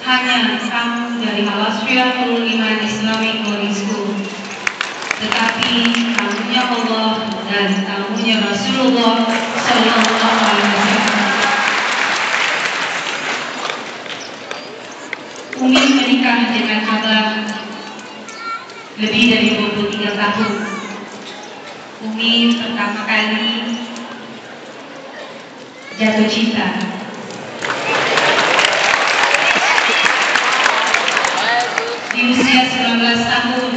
hanya kamu dari Al-Asfiya Nurul Iman Islamic Boarding School, tetapi kamunya Allah dan kamunya Rasulullah Sallallahu Alaihi Wasallam. Umi menikah dengan Abah lebih dari 23 tahun. Umi pertama kali jatuh cinta di usia 19 tahun.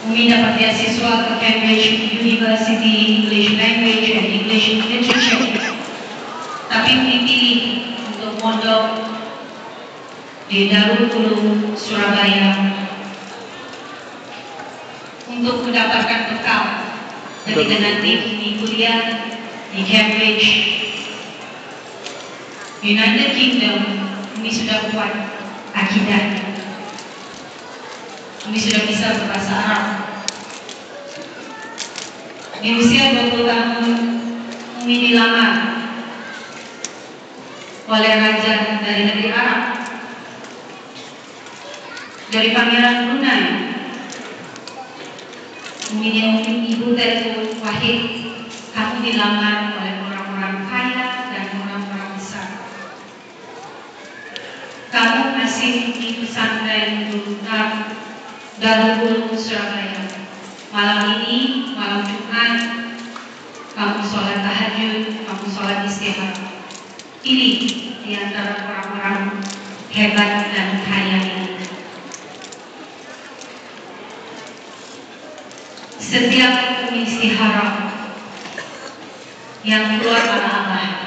Umi dapat beasiswa ke Cambridge University English Language and English Literature. Tapi Umi pilih untuk mondok di Darul Ulum Surabaya untuk mendapatkan bekal ketika nanti Umi kuliah di Cambridge, United Kingdom. Umi sudah kuat akidah, Umi sudah bisa berbahasa Arab. Di usia 20 tahun Umi dilamar oleh raja dari negeri Arab, dari Pangeran Brunei. Umi diomongin Ibu Telepon Wahid, kamu dilamar oleh orang-orang kaya dan orang-orang besar. Kamu masih di pesantren Darul Ulum Surabaya. Malam ini, malam Jumat, kamu sholat tahajud, kamu sholat istihara. Pilih di antara orang-orang hebat dan kaya ini. Setiap Umi istihara yang keluar pada Allah,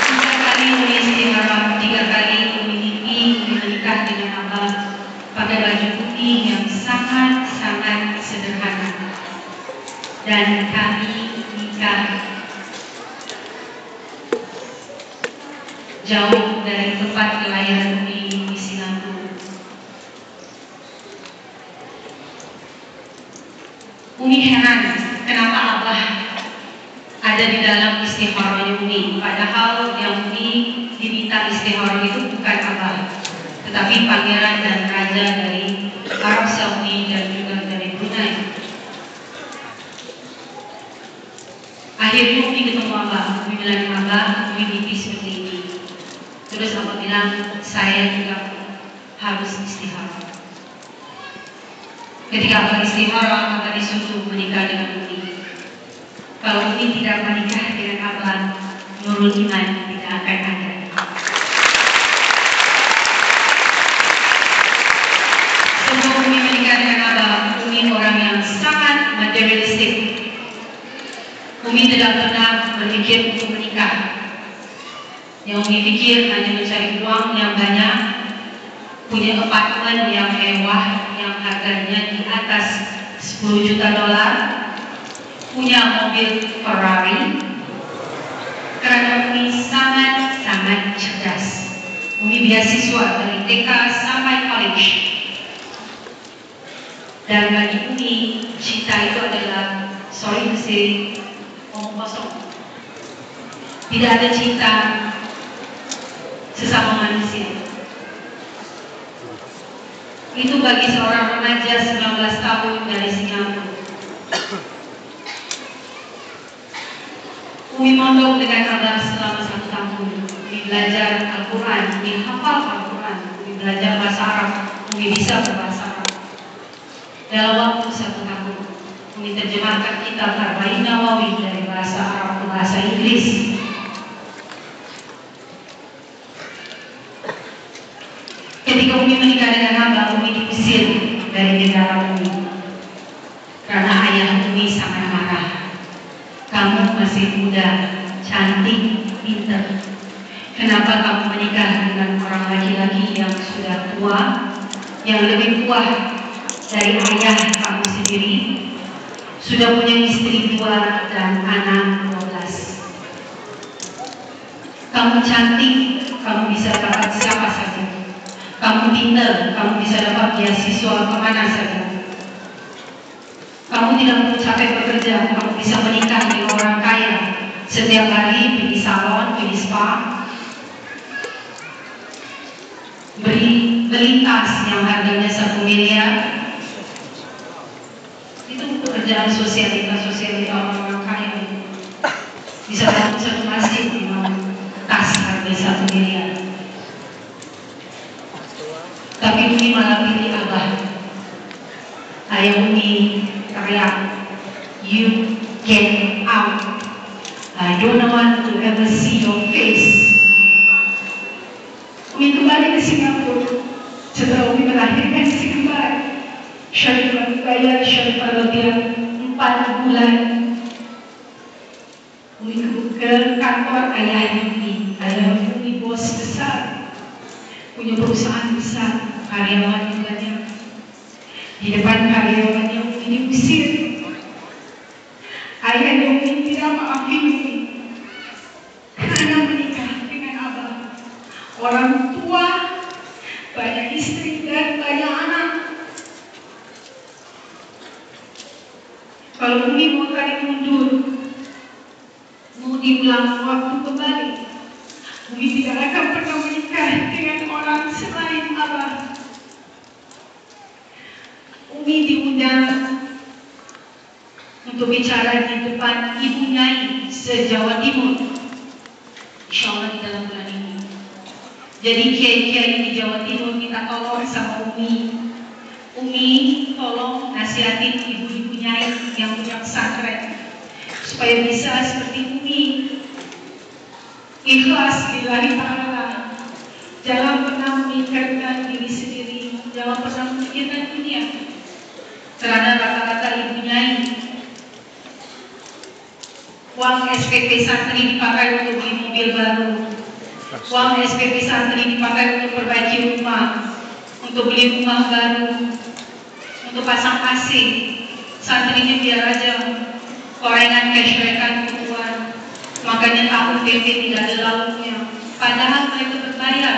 3 kali Umi istihara, 3 kali Umi mimpi menikah dengan Abah pakai baju putih yang sangat-sangat sederhana, dan kami nikah jauh dari tempat kelahiran Umi di Singapura. Umi heran kenapa Abah ada di dalam istikharahnya Umi, padahal yang Umi diminta istikharah itu bukan Abah, tetapi pangeran dan raja dari Arab Saudi dan juga dari Brunei. Akhirnya Umi ketemu Abah. Umi bilang, Abah, Umi mimpi seperti ini. Terus Abah bilang, saya juga harus istikharah. Ketika Abah istihara, Abah disuruh menikah dengan Umi. Kalau Umi tidak menikah dengan Abah, Nurul Iman tidak akan ada. Sebelum Umi menikah dengan Abah, Umi orang yang sangat materialistik. Umi tidak pernah berpikir untuk menikah. Yang Umi pikir hanya mencari uang yang banyak, punya apartemen yang mewah yang harganya di atas $10 juta, punya mobil Ferrari. Karena Umi sangat-sangat cerdas. Umi beasiswa dari TK sampai college. Dan bagi Umi, cinta itu adalah, sorry to say, omong kosong. Tidak ada cinta sesama manusia. Itu bagi seorang remaja 19 tahun dari Singapura. Umi mondok dengan Abah selama 1 tahun. Umi belajar Al-Quran, Umi hafal Al-Quran, Umi belajar bahasa Arab, Umi bisa berbahasa Arab. Dalam waktu 1 tahun, Umi terjemahkan kitab Arba'in Nawawi dari bahasa Arab ke bahasa Inggris. Ketika Umi menikah dengan Abah, Umi diusir dari negara Umi karena ayah Umi sangat marah. Kamu masih muda, cantik, pintar. Kenapa kamu menikah dengan orang laki-laki yang sudah tua, yang lebih tua dari ayah kamu sendiri, sudah punya istri 2 dan anak 12. Kamu cantik, kamu bisa dapat siapa saja. Kamu pintar, kamu bisa dapat beasiswa kemana saja. Kamu tidak perlu capek bekerja, kamu bisa menikah dengan orang kaya Setiap hari pergi salon, pergi spa, beli tas yang harganya 1 miliar. Itu pekerjaan sosialita orang-orang kaya. Bisa bangun satu masjid dengan tas harga 1 miliar. Tapi Umi malah pilih Abah. Ayah Umi teriak, "You get out. I don't want to ever see your face." Umi kembali ke Singapura. Setelah Umi melahirkan si kembar, Syarifah bayar Syarifah lebih 4 bulan. Umi ke kantor ayah Umi. Ayah Umi bos besar, punya perusahaan besar, karyawan banyak. Di depan karyawannya Umi diusir. Ayah Umi tidak maafin Umi karena menikah dengan Abah. Orang tua, banyak istri dan banyak anak. Kalau Umi mau tarik mundur, mau diulang waktu kembali, Umi tidak akan pernah menikah dengan orang selain Abah. Umi diundang untuk bicara di depan Ibu Nyai se-Jawa Timur, insya Allah di dalam bulan ini. Jadi kiai-kiai di Jawa Timur kita tolong sama Umi. Umi tolong nasihatin ibu-ibu Nyai yang punya pesantren supaya bisa seperti Umi, ikhlas lillahi ta'ala. Jangan pernah memikirkan diri sendiri, jangan pernah memikirkan dunia. Karena rata-rata ibu Nyai, uang SPP santri dipakai untuk beli mobil baru, uang SPP santri dipakai untuk perbaiki rumah, untuk beli rumah baru, untuk pasang AC. Santrinya biar aja korengan cashbackan keluar, makanya tahu tempe tidak ada lauknya, padahal mereka berbayar.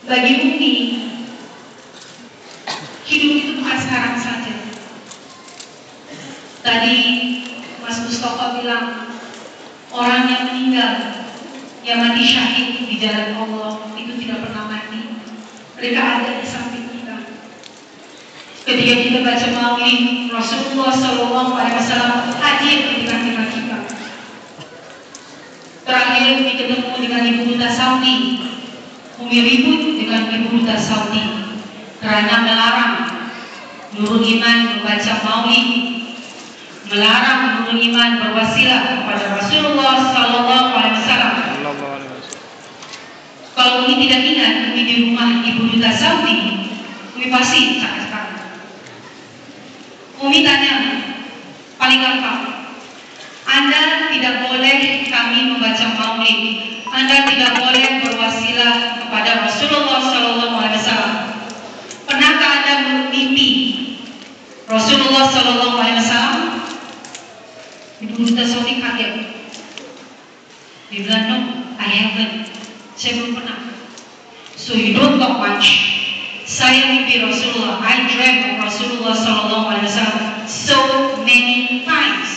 Bagi Umi, hidup itu bukan sekarang saja. Tadi Mas Mustafa bilang, orang yang meninggal, yang mati syahid di jalan Allah itu tidak pernah mati. Mereka ada di samping kita. Ketika kita baca maulid, Rasulullah SAW hadir di tengah-tengah kita. Terakhir Umi ketemu dengan Ibu Duta Saudi. Umi ribut dengan Ibu Duta Saudi karena melarang Nurul Iman membaca maulid, melarang Nurul Iman berwasilah kepada Rasulullah SAW. Kalau Umi tidak ingat Umi di rumah Ibu Duta Saudi, Umi pasti cakap-cakap. Umi tanya, paling gampang, Anda tidak boleh kami membaca maulid, Anda tidak boleh berwasilah kepada Rasulullah SAW. Pernahkah Anda bermimpi Rasulullah SAW? Ibu Duta Saudi kaget. Dia bilang, no, I haven't. Saya belum pernah. So you don't talk much. Saya mimpi Rasulullah. I dreamt of Rasulullah SAW so many times.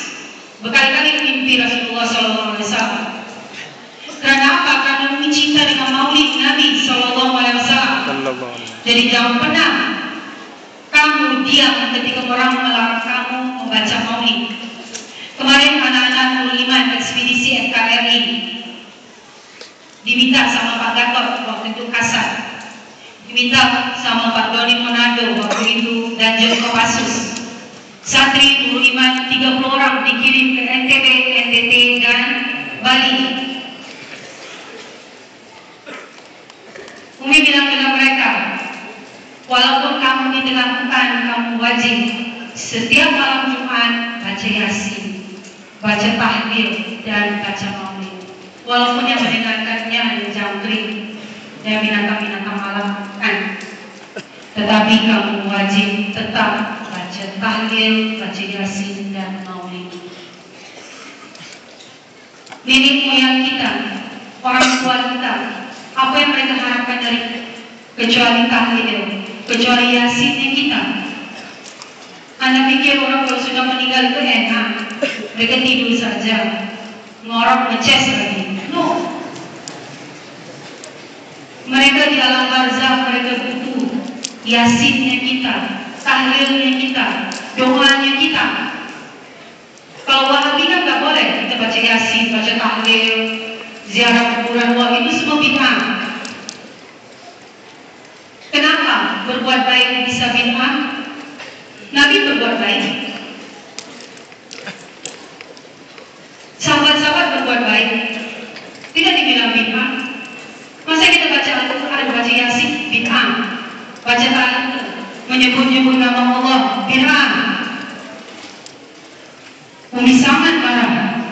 Berkali-kali mimpi Rasulullah SAW. Karena apa? Karena Umi cinta dengan maulid Nabi SAW. Jadi jangan pernah kamu diam ketika orang melarang kamu membaca maulid. Kemarin anak-anak Nurul Iman ekspedisi NKRI diminta sama Pak Gatot waktu itu kasar, diminta sama Pak Doni Monado waktu itu Danjen Kopassus. Santri Nurul Iman 30 orang dikirim ke NTB, NTT dan Bali. Umi bilang dengan mereka, walaupun kamu di tengah hutan, kamu wajib setiap malam Jumat baca Yasin, baca tahlil dan baca maulid. Walaupun yang mendengarkannya hanya jangkrik dan binatang-binatang malam kan, tetapi kamu wajib tetap baca tahlil, baca Yasin dan maulid. Nenek moyang kita, orang tua kita, apa yang mereka harapkan dari kecuali tahlil, kecuali Yasinnya kita? Anda pikir orang kalau sudah meninggal itu enak, mereka tidur saja, ngorok ngeces lagi. No. Mereka di alam barzah, mereka butuh yasinnya kita, tahlilnya kita, doanya kita. Kalau Wahabi kan nggak boleh kita baca yasin, baca tahlil, ziarah kuburan. Wah, itu semua bid'ah. Kenapa berbuat baik bisa bid'ah? Nabi berbuat baik, sahabat-sahabat berbuat baik, tidak dibilang bid'ah. Masa kita baca Al-Quran, baca yasin, bid'ah. Baca tahlil, menyebut-nyebut nama Allah, bid'ah. Umi sangat marah.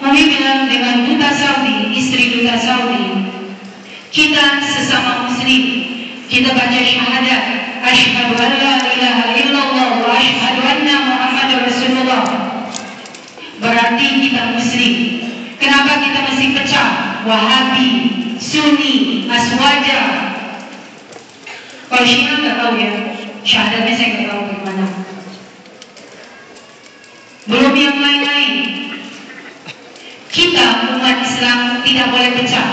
Umi bilang dengan duta Saudi, istri duta Saudi, kita sesama muslim, kita baca syahadat, asyhadu an la ilaha illallah wa asyhadu anna Muhammadar Rasulullah. Berarti kita muslim. Kenapa kita mesti pecah? Wahabi, Sunni, Aswaja. Kalau Syiah nggak tahu ya, syahadatnya saya nggak tahu bagaimana. Belum yang lain-lain. Kita umat Islam tidak boleh pecah.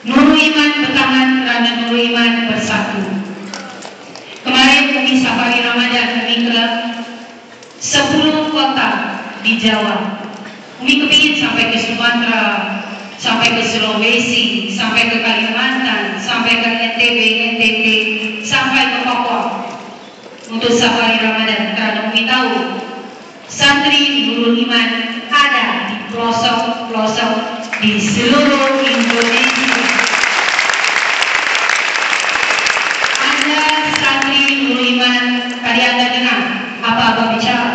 Nurul Iman bertahan kerana Nurul Iman bersatu. Kemarin Umi Safari Ramadan kami ke 10 kota di Jawa. Umi kepingin sampai ke Sumatera, sampai ke Sulawesi, sampai ke Kalimantan, sampai ke NTB, NTT, sampai ke Papua untuk safari Ramadan. Karena Umi tahu santri di Nurul Iman ada di pelosok-pelosok di seluruh Indonesia. Ada santri di Nurul Iman, tadi Anda dengar apa Abah bicara.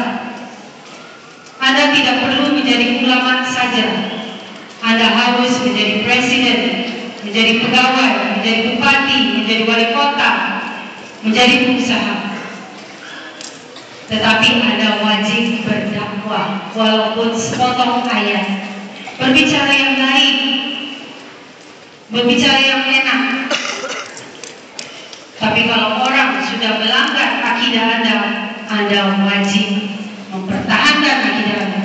Anda tidak perlu menjadi ulama saja. Anda harus menjadi presiden, menjadi pegawai, menjadi bupati, menjadi wali kota, menjadi pengusaha. Tetapi Anda wajib berdakwah walaupun sepotong ayat. Berbicara yang baik, berbicara yang enak. Tapi kalau orang sudah melanggar akidah Anda, Anda wajib mempertahankan akidah Anda.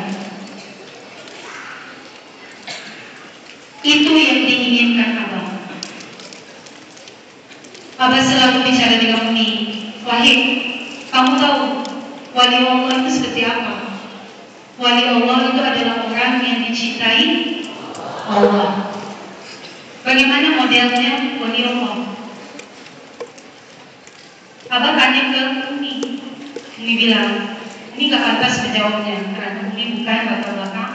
Itu yang diinginkan Abah. Abah selalu bicara dengan Umi, Wahid, kamu tahu wali Allah itu seperti apa? Wali Allah itu adalah orang yang dicintai Allah. Bagaimana modelnya wali Allah? Abah tanya ke Umi. Umi bilang, Umi gak pantas menjawabnya karena Umi bukan latar belakang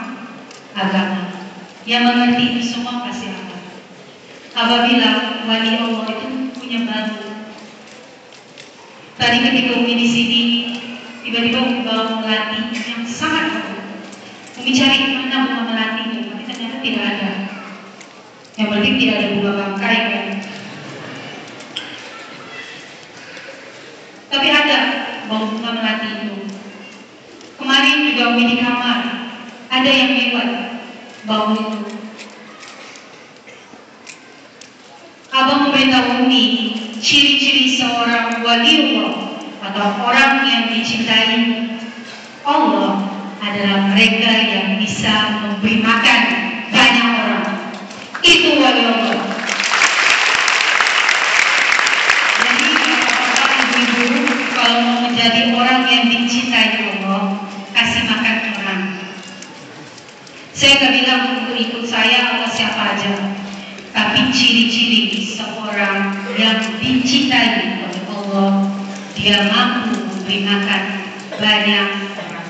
agama. Yang mengerti itu semua pasti Abah. Abah bilang wali Allah itu punya batu. Tadi ketika Umi di sini, tiba-tiba Umi bawa melati yang sangat bagus. Umi cari mana bunga melatinya, tapi ternyata tidak ada. Yang penting tidak ada bunga bangkai kan. Tapi ada bau bunga melati itu. Kemarin juga Umi di kamar, ada yang lewat bau itu. Abang memberitahu Umi ciri-ciri seorang wali Allah atau orang yang dicintai Allah adalah mereka yang bisa memberi makan banyak orang. Itu wali Allah. Jadi bapak ibu-ibu kalau mau menjadi orang yang dicintai Allah, kasih makan orang. Saya gak bilang untuk ikut saya atau siapa aja, tapi ciri-ciri seorang yang dicintai oleh Allah, dia mampu memberi makan banyak orang.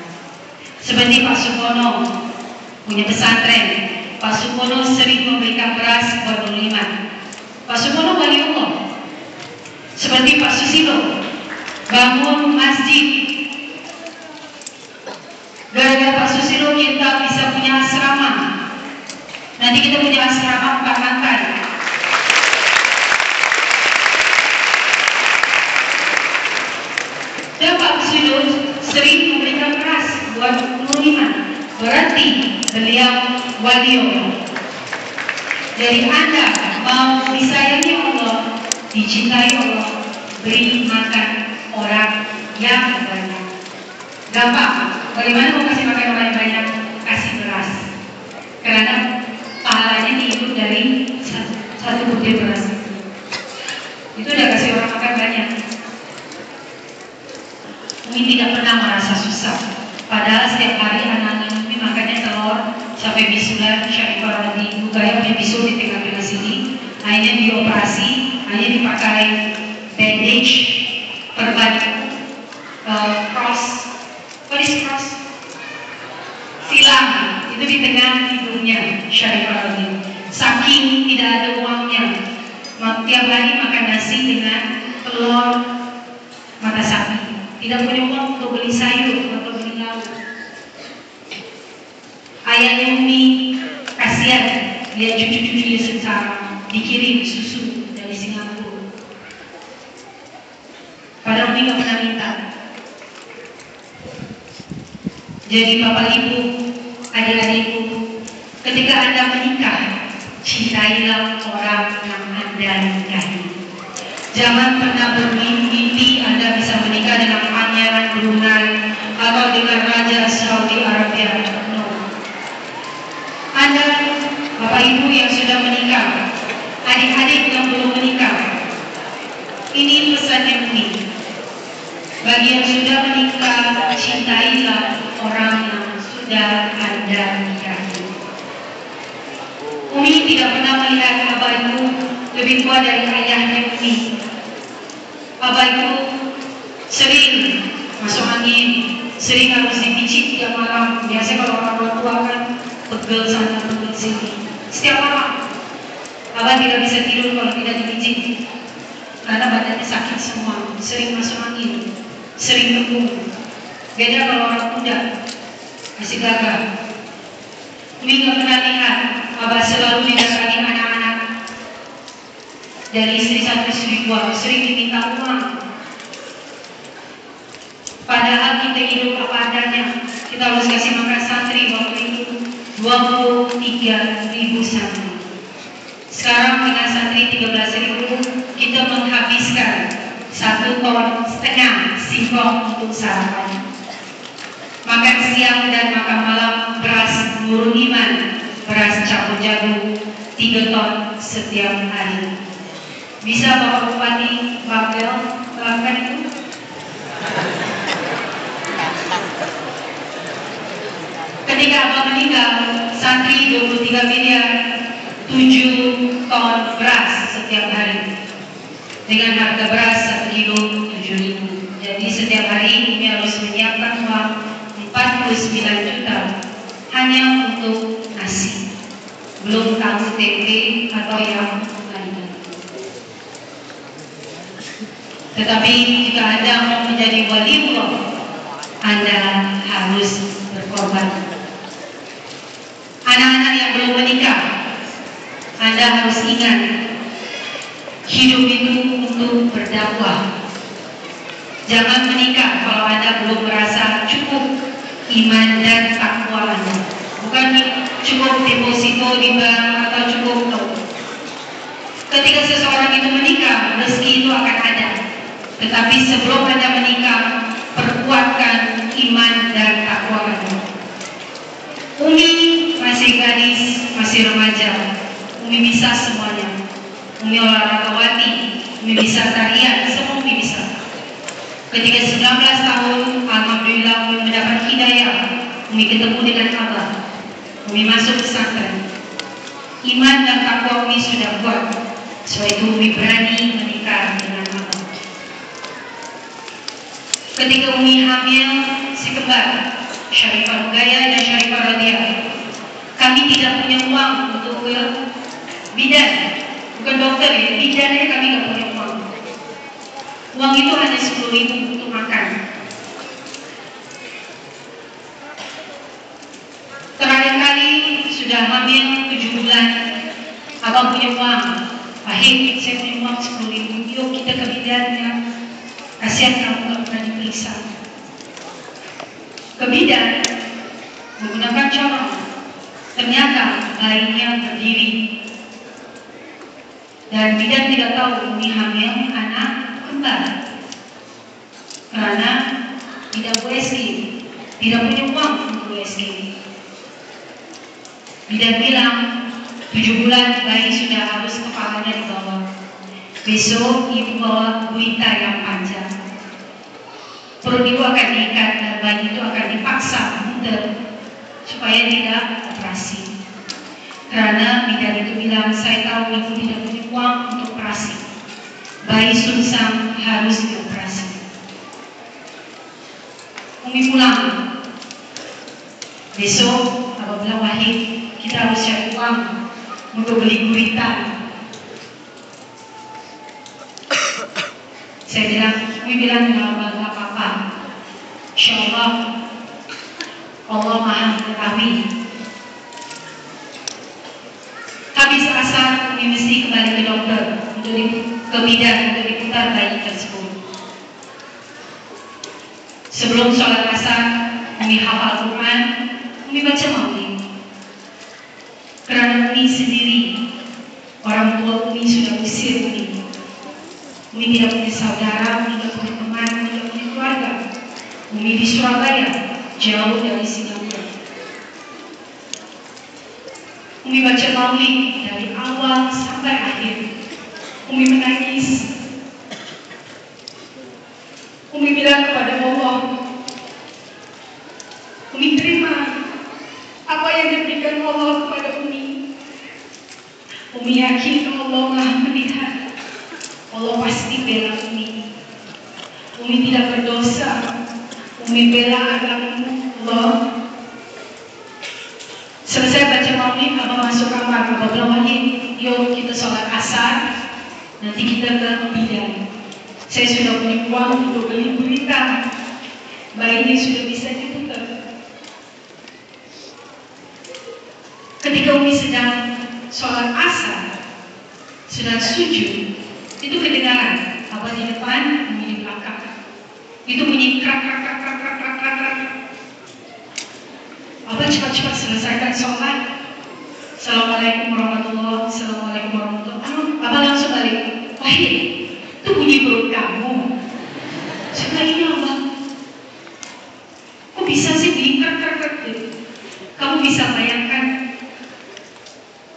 Seperti Pak Supono punya pesantren. Pak Supono sering memberikan beras buat Nurul Iman. Pak Supono wali Allah. Seperti Pak Susilo bangun masjid. Gara-gara Pak Susilo kita bisa punya asrama. Nanti kita punya asrama Pak Mantan. Dan Pak Susilo sering memberikan beras buat Nurul Iman. Berarti beliau wali Allah. Jadi Anda mau disayangi Allah, dicintai Allah, beri makan orang yang banyak. Gampang, bagaimana mau kasih makan orang yang banyak? Kasih beras. Karena pahalanya dihitung dari satu butir beras. Itu udah kasih orang makan banyak. Umi tidak pernah merasa susah. Padahal setiap hari anak Umi makannya telur sampai bisulan. Syarifah di Bugaya punya bisul di tengah-tengah sini. Akhirnya dioperasi, hanya dipakai bandage, perban, cross, what is cross? Silang, itu di tengah hidungnya Syarifah Rodi. Saking tidak ada uangnya, tiap hari makan nasi dengan telur mata sapi. Tidak punya uang untuk beli sayur atau beli lauk. Ayahnya Umi kasihan lihat cucu-cucunya sengsara, dikirim susu dari Singapura. Padahal Umi gak pernah minta. Jadi Bapak Ibu, adik-adikku, ketika Anda menikah, cintailah orang yang Anda nikahi. Jangan pernah bermimpi Anda bisa menikah dengan pangeran Brunei atau dengan Raja Saudi Arabia. No. Anda, Bapak Ibu yang sudah menikah, adik-adik yang belum menikah, ini pesannya Umi. Bagi yang sudah menikah, cintailah orang yang sudah Anda nikahi. Umi tidak pernah melihat abah itu lebih tua dari ayahnya Umi. Abah itu sering masuk angin, sering harus dipijit tiap malam. Biasanya kalau orang tua kan pegel sana pegel sini. Setiap malam abah tidak bisa tidur kalau tidak dipijit, karena badannya sakit semua. Sering masuk angin, sering tembung. Beda kalau orang muda masih gagah. Umi gak pernah lihat abah selalu didatangi anak-anak dari istri satu istri dua, sering diminta uang. Padahal kita hidup apa adanya. Kita harus kasih makan santri waktu itu 23.000 santri. Sekarang dengan santri 13.000, kita menghabiskan 1,5 ton singkong untuk sarapan. Makan siang dan makan malam beras Nurul Iman, beras campur jagung 3 ton setiap hari. Bisa Bapak Bupati Babel melakukan itu? Ketika abah meninggal, santri 23 miliar 7 ton beras setiap hari. Dengan harga beras 1 kilo 7.000. Jadi setiap hari Umi harus menyiapkan uang 49 juta hanya untuk nasi. Belum tahu tempe atau yang lain. Tetapi jika Anda mau menjadi waliullah, Anda harus berkorban. Anak-anak yang belum menikah, Anda harus ingat, hidup itu untuk berdakwah. Jangan menikah kalau Anda belum merasa cukup iman dan takwa Anda. Bukan cukup deposito di bank atau cukup no. Ketika seseorang itu menikah, rezeki itu akan ada. Tetapi sebelum Anda menikah, perkuatkan iman dan takwa Anda. Umi masih gadis, masih remaja. Umi bisa semuanya. Umi olahragawati, Umi bisa tarian, semua Umi bisa. Ketika 19 tahun, alhamdulillah Umi mendapat hidayah. Umi ketemu dengan Allah. Umi masuk pesantren. Iman dan takwa Umi sudah kuat. Sebab itu Umi berani menikah dengan Allah. Ketika Umi hamil si kembar Syarifah Rugaya dan Syarifah Radia, kami tidak punya uang untuk ke bidan, bukan dokter ya, bidannya kami tidak punya uang. Uang itu hanya 10.000 untuk makan. Terakhir kali sudah hamil 7 bulan, abang punya uang. Pahit, saya punya uang 10.000. Yuk kita ke bidan ya. Kasihan kamu gak pernah diperiksa. Ke bidan menggunakan corong. Ternyata bayinya berdiri. Dan bidan tidak tahu Umi hamil anak kembar karena tidak USG, tidak punya uang untuk USG. Bidan bilang 7 bulan bayi sudah harus kepalanya dibawa. Besok ibu bawa guita yang panjang. Perut ibu akan diikat dan bayi itu akan dipaksa muter supaya tidak operasi. Karena bidan itu bilang, saya tahu ibu tidak punya uang untuk operasi. Bayi Sunsang harus dioperasi. Umi pulang. Besok abang bilang, Wahid, kita harus cari uang untuk beli gurita. Saya bilang, Umi bilang dengan abang, gak apa-apa. Insya Allah Maha mengetahui. Habis asar, Umi mesti kembali ke dokter ke bidan untuk diputar bayi tersebut. Sebelum sholat asar, Umi hafal Quran, Umi baca maulid. Karena Umi sendiri, orang tua Umi sudah usir Umi. Umi tidak punya saudara, Umi tidak punya teman, Umi tidak punya keluarga. Umi di Surabaya, jauh dari Singapura. Umi baca maulid dari awal sampai akhir. Umi menangis. Umi bilang kepada Allah, Umi terima apa yang diberikan Allah kepada Umi. Umi yakin Allah Maha melihat. Allah pasti bela Umi. Umi tidak berdosa. Umi bela agama Allah. Selesai baca maulid, abang masuk kamar. Abang bilang, Wahid, yuk kita sholat asar. Nanti kita ke bidan. Saya sudah punya uang untuk beli gurita. Bayinya sudah bisa diputar. Ketika Umi sedang sholat asar, sedang sujud, itu kedengaran abang di depan, Umi di belakang. Itu bunyi krak krak krak krak krak krak krak krak. Abang cepat-cepat selesaikan sholat. Assalamualaikum warahmatullahi wabarakatuh. Assalamualaikum warahmatullahi wabarakatuh. Abang langsung balik. Wahid, itu bunyi perut kamu. Saya ini abang, kok bisa sih bunyi krak krak krak gitu? Kamu bisa bayangkan?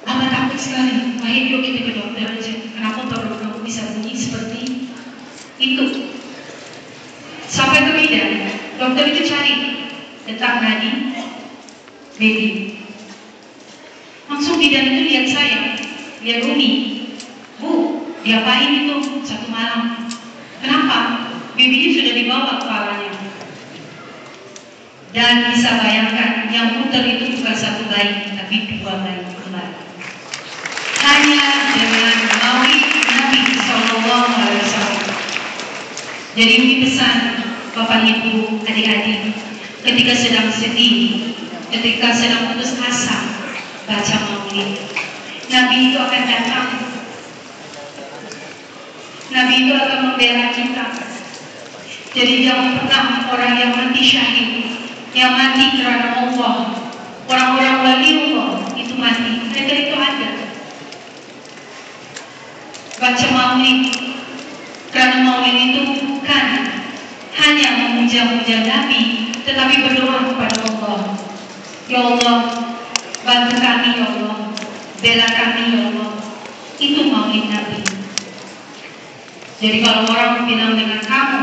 Abang takut sekali. Wahid, yuk kita ke dokter aja. Kenapa perut kamu bisa bunyi seperti itu? Sampai ke bidan, dokter itu cari detak nadi baby. Langsung bidan itu lihat saya, lihat Umi. Bu, diapain itu satu malam? Kenapa? Babynya sudah dibawa kepalanya. Dan bisa bayangkan, yang putar itu bukan satu bayi, tapi 2 bayi kembar. Hanya dengan maulid Nabi SAW. Jadi Umi pesan Bapak Ibu, adik-adik, ketika sedang sedih, ketika sedang putus asa, baca maulid. Nabi itu akan datang. Nabi itu akan membela kita. Jadi jangan pernah orang yang mati syahid, yang mati karena Allah, orang-orang wali Allah itu mati, mereka itu ada. Baca maulid, karena maulid itu bukan hanya memuja-muja Nabi, tetapi berdoa kepada Allah. Ya Allah, bantu kami ya Allah, bela kami ya Allah. Itu maulid Nabi. Jadi kalau orang bilang dengan kamu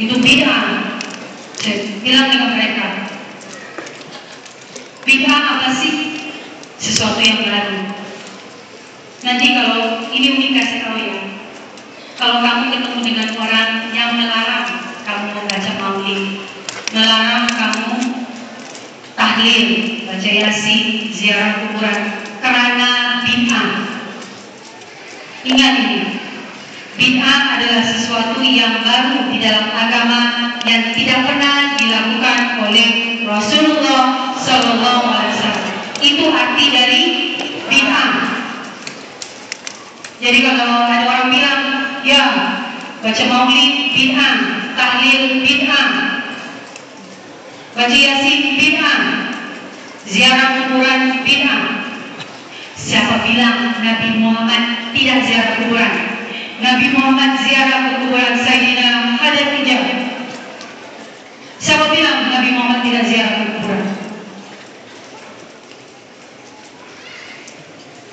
itu bid'ah, bilang dengan mereka, bid'ah apa sih? Sesuatu yang baru. Nanti kalau ini Umi kasih tahu ya, kalau kamu ketemu dengan orang yang melarang kamu membaca maulid, melarang kamu tahlil, baca yasin, ziarah kuburan karena bid'ah. Ingat ini, bid'ah adalah sesuatu yang baru di dalam agama yang tidak pernah dilakukan oleh Rasulullah SAW. Itu arti dari bid'ah. Jadi kalau ada orang bilang, ya baca maulid bid'ah, tahlil bid'ah, baca yasin bid'ah, ziarah kuburan bid'ah. Siapa bilang Nabi Muhammad tidak ziarah kuburan? Nabi Muhammad ziarah ke kuburan Sayyidina Khadijah. Siapa bilang Nabi Muhammad tidak ziarah ke kuburan?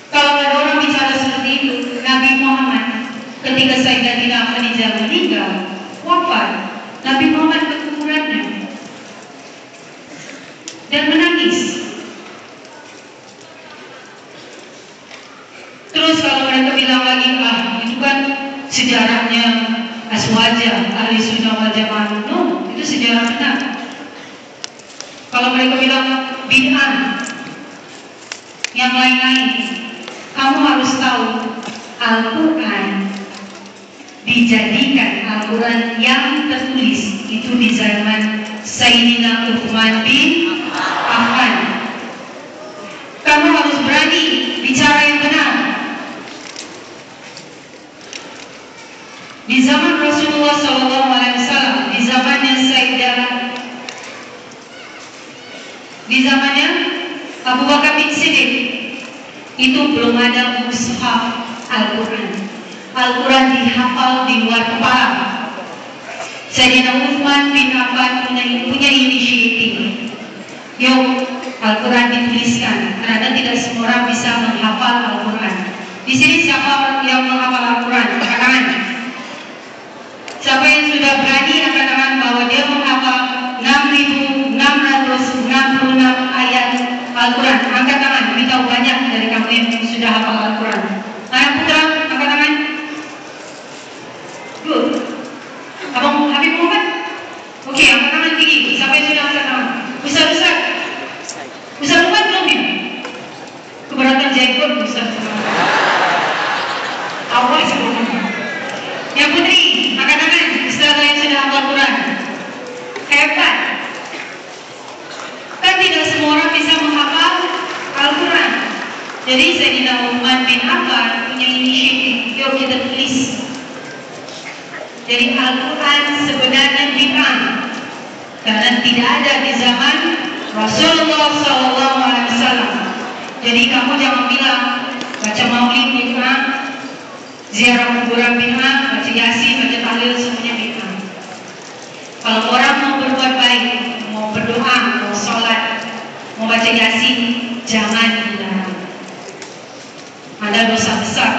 Kalau ada orang bicara seperti itu, Nabi Muhammad ketika Sayyidatina Khadijah meninggal, wafat, Nabi Muhammad ke kuburannya dan menangis. Terus kalau mereka bilang lagi, itu kan sejarahnya aswaja, ahli sunnah wal jamaah. No, itu sejarah benar. Kalau mereka bilang bid'ah, yang lain-lain, kamu harus tahu Al-Quran dijadikan Al-Quran yang tertulis itu di zaman Sayyidina Uthman bin Affan. Kamu harus berani bicara yang benar. Di zaman Rasulullah SAW, di zamannya Abu Bakar bin Siddiq, itu belum ada mushaf Al-Quran. Al-Quran dihafal di luar kepala. Sayyidina Uthman bin Affan punya inisiatif. Yuk, Al-Quran dituliskan, karena tidak semua orang bisa menghafal Al-Quran. Di sini siapa yang menghafal Al-Quran? Katakan. Siapa yang sudah berani mengatakan bahwa dia menghafal 6.666 ayat Al-Quran? Angkat tangan, kami tahu banyak dari kamu yang sudah hafal Al-Quran. Anak putra, angkat tangan. Good. Abang Habib Muhammad? Oke, angkat tangan tinggi. Siapa yang sudah angkat tangan? Ustaz Muhammad belum ya? Keberatan jenggot Ustaz. Awal sebelumnya. Yang putri, angkat tangan. Ustaz yang sudah hafal Quran. Hebat. Kan tidak semua orang bisa menghafal Al-Quran. Jadi Sayyidina Uthman bin Affan punya inisiatif. Yuk kita tulis. Jadi Al-Quran sebenarnya bid'ah, karena tidak ada di zaman Rasulullah SAW. Jadi kamu jangan bilang baca maulid bid'ah, ziarah kuburan bid'ah, baca yasin, baca tahlil semuanya bid'ah. Kalau orang mau berbuat baik, mau berdoa, mau sholat, mau baca yasin, jangan dilarang. Ada dosa besar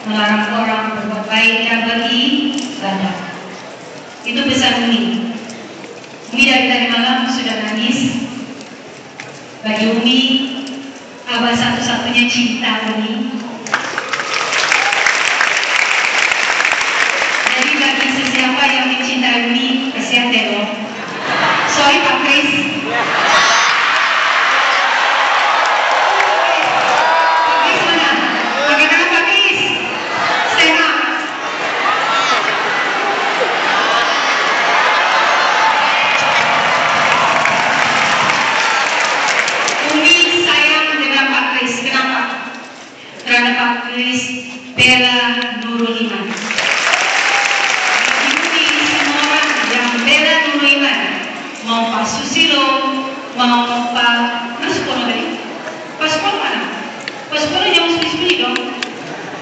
melarang orang berbuat baik dan beribadah. Itu pesan Umi. Umi dari tadi malam sudah nangis. Bagi Umi, Abah satu-satunya cinta Umi. Jadi bagi sesiapa yang mencintai Umi, kasihan deh loh. Sorry Pak Kris. Bella Nurul Iman. Bagi semua orang yang Bella Nurul Iman, mau Pak Susilo, mau Pak Supono tadi, Pak Supono mana? Pak Supono jangan sembunyi dong.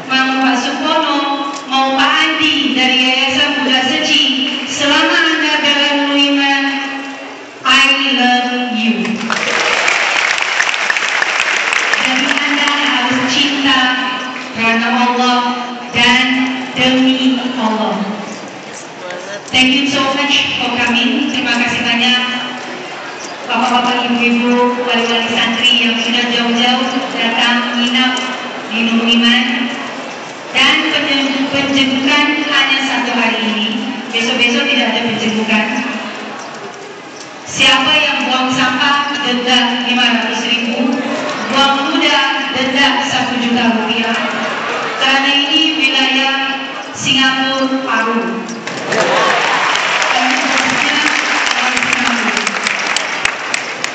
Mau Pak Supono, mau Pak Andi dari Yayasan Buddha Seci, selama Anda Bella Nurul Iman, I love you. Jadi Anda harus cinta karena Allah dan demi Allah. Thank you so much for coming. Terima kasih banyak bapak-bapak, ibu-ibu, wali-wali santri yang sudah jauh-jauh datang menginap di Nurul Iman. Dan penjemputan hanya satu hari ini. Besok-besok tidak ada penjemputan. Siapa yang buang sampah denda 500.000, buang ludah denda 1 juta rupiah. Karena ini wilayah Singapura Paru.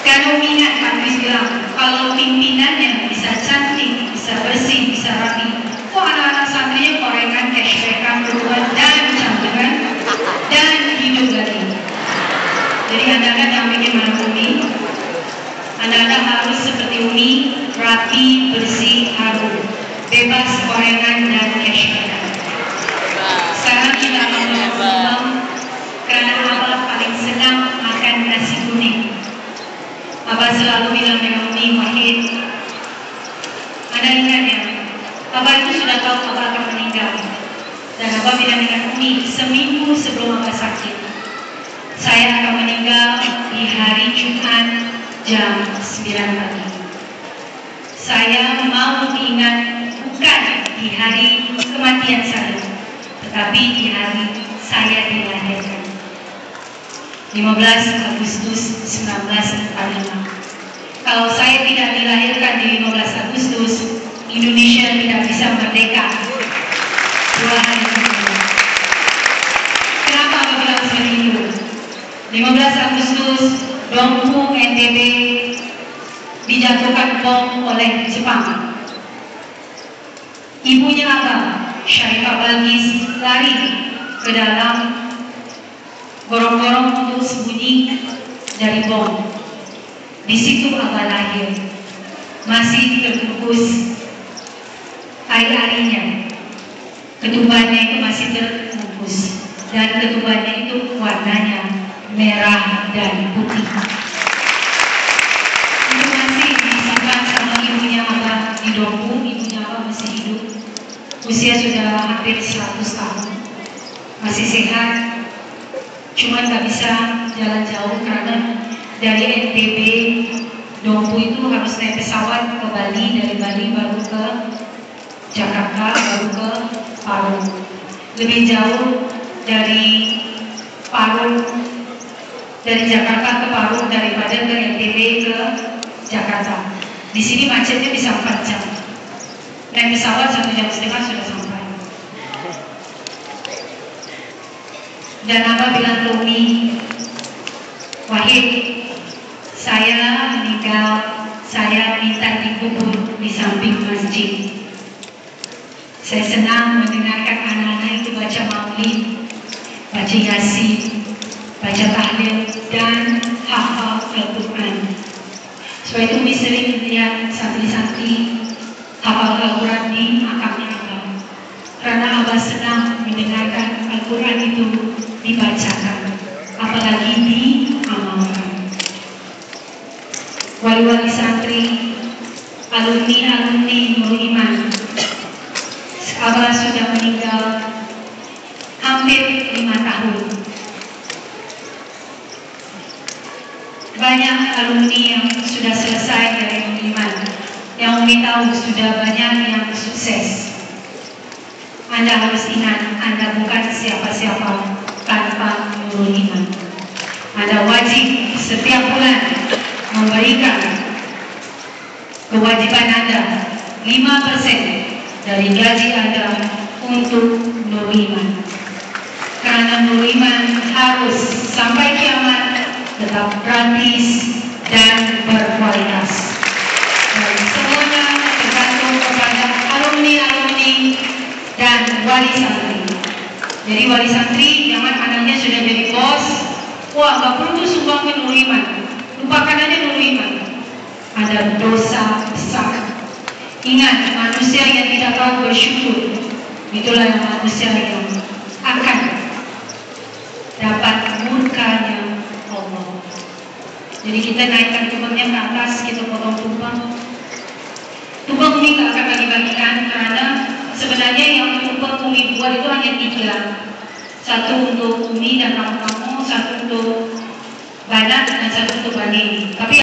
Karena ingat Pak Kris bilang, kalau pimpinannya bisa cantik, bisa bersih, bisa rapi, kok anak-anak santrinya korekan, cashbackan, berbuat dan cantikan dan hidup lagi. Jadi anda-anda yang bikin mana Umi, anda-anda harus seperti Umi, rapi, bersih, harum, bebas korengan dan cashbackan. Sekarang kita akan berkembang karena Abah paling senang makan nasi kuning. Abah selalu bilang dengan Umi, Wahid, Anda ingat ya, Abah itu sudah tahu Abah akan meninggal. Dan Abah bilang dengan Umi, seminggu sebelum Abah sakit, saya akan meninggal di hari Jumat jam 9 pagi. Saya mau diingat bukan di hari kematian saya, tetapi di hari saya dilahirkan. 15 Agustus 1945. Kalau saya tidak dilahirkan di 15 Agustus, Indonesia tidak bisa merdeka. 2 hari kemudian. Kenapa aku bilang seperti itu? 15 Agustus, Dompu NTB dijatuhkan bom oleh Jepang. Ibunya Abah, Syarifah Balkis, lari ke dalam gorong-gorong untuk sembunyi dari bom. Di situ Abah lahir, masih terbungkus ari-arinya. Ketumbannya itu masih terbungkus, dan ketumbannya itu warnanya merah dan putih. Itu masih disimpan sama ibunya Abah di Dompu. Ibunya Abah masih hidup, usia sudah hampir 100 tahun, masih sehat. Cuma nggak bisa jalan jauh karena dari NTB Dompu itu harus naik pesawat ke Bali, dari Bali baru ke Jakarta, baru ke Parung. Lebih jauh dari Parung, dari Jakarta ke Parung daripada ke NTB ke Jakarta. Di sini macetnya bisa 4 jam. Naik pesawat 1,5 jam sudah sampai. Dan Abah bilang ke Umi, Wahid, saya meninggal, saya minta dikubur di samping masjid. Saya senang mendengarkan anak-anak itu baca maulid, baca yasin, baca tahlil, dan hafal Al-Quran. Sebab itu Umi sering lihat santri-santri hafal Al-Quran di makamnya Abah. Karena Abah senang mendengarkan Al-Quran itu dibacakan, apalagi diamalkan. Wali-wali santri, alumni Nurul Iman, Abah sudah meninggal hampir 5 tahun. Banyak alumni yang sudah selesai dari Nurul Iman, yang Umi tahu sudah banyak yang sukses. Anda harus ingat, Anda bukan siapa-siapa tanpa Nurul Iman. Anda wajib setiap bulan memberikan kewajiban Anda 5% dari gaji Anda untuk Nurul Iman. Karena Nurul Iman harus sampai kiamat tetap gratis dan berkualitas. Dan semuanya tergantung kepada alumni-alumni dan wali santri. Jadi wali santri, jangan anaknya sudah jadi bos, wah gak perlu sumbang ke Nurul Iman, lupakan aja Nurul Iman. Ada dosa besar. Ingat, manusia yang tidak tahu bersyukur, itulah manusia yang akan dapat murkanya Allah. Jadi kita naikkan tumpengnya ke atas, kita potong tumpeng. Tumpeng Umi gak akan bagi-bagikan, karena sebenarnya yang tumpeng Umi buat itu hanya 3. Satu untuk Umi dan kamu-kamu, satu untuk Banak, dan satu untuk Bani. Tapi